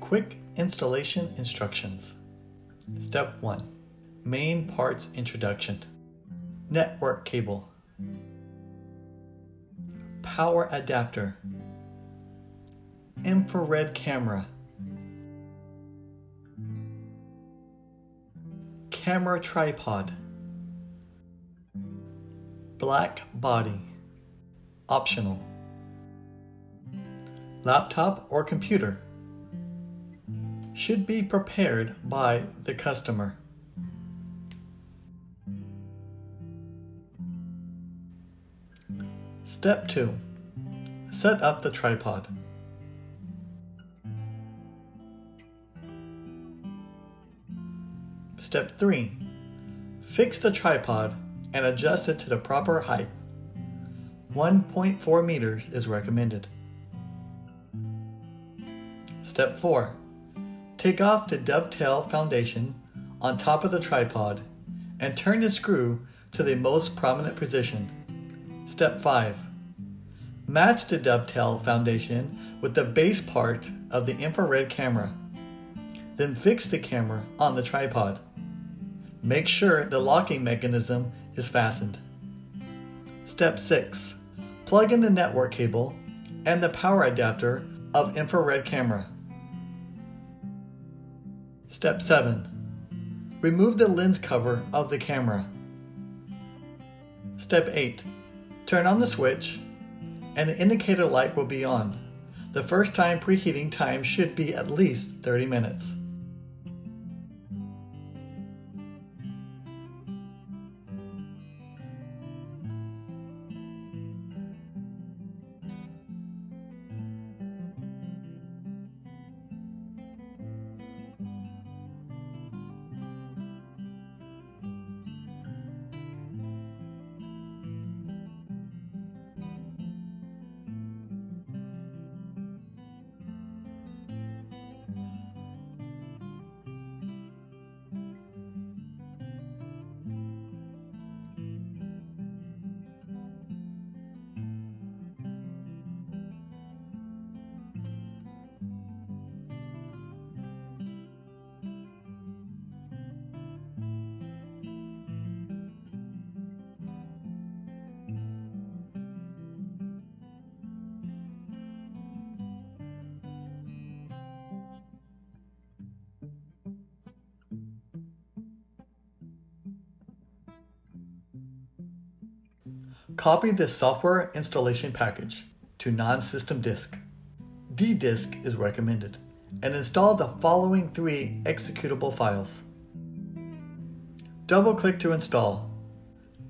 Quick installation instructions. Step 1. Main parts introduction. Network cable. Power adapter. Infrared camera. Camera tripod. Black body. Optional. Laptop or computer. Should be prepared by the customer. Step 2. Set up the tripod. Step 3. Fix the tripod and adjust it to the proper height. 1.4 meters is recommended. Step 4. Take off the dovetail foundation on top of the tripod and turn the screw to the most prominent position. Step 5. Match the dovetail foundation with the base part of the infrared camera. Then fix the camera on the tripod. Make sure the locking mechanism is fastened. Step 6. Plug in the network cable and the power adapter of infrared camera. Step 7. Remove the lens cover of the camera. Step 8. Turn on the switch and the indicator light will be on. The first time preheating time should be at least 30 minutes. Copy the software installation package to non-system disk. D-disk is recommended, and install the following 3 executable files. Double-click to install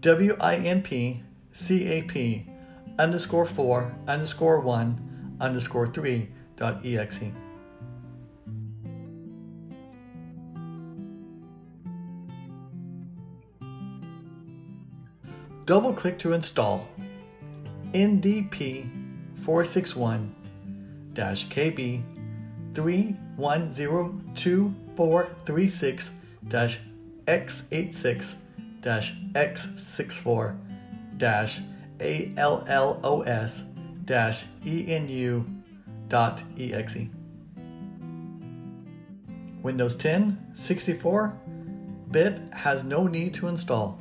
winp-4-1-3.exe. Double-click to install NDP461-KB 310.36-x86-x64-ALLOS-ENU.exe. Windows 10 64-bit has no need to install.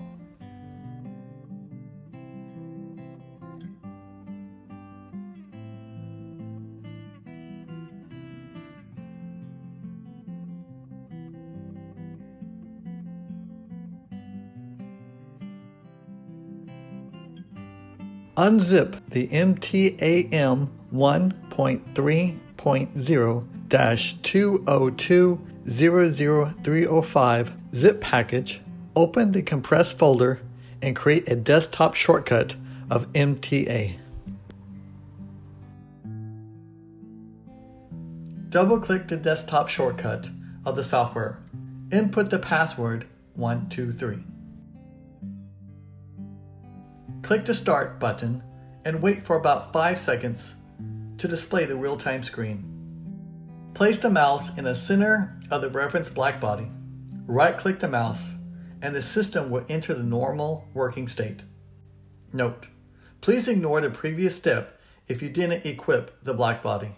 Unzip the MTAM 1.3.0-202.00305 zip package, open the compressed folder, and create a desktop shortcut of MTA. Double-click the desktop shortcut of the software. Input the password 123. Click the Start button and wait for about 5 seconds to display the real-time screen. Place the mouse in the center of the reference blackbody. Right-click the mouse and the system will enter the normal working state. Note: please ignore the previous step if you didn't equip the blackbody.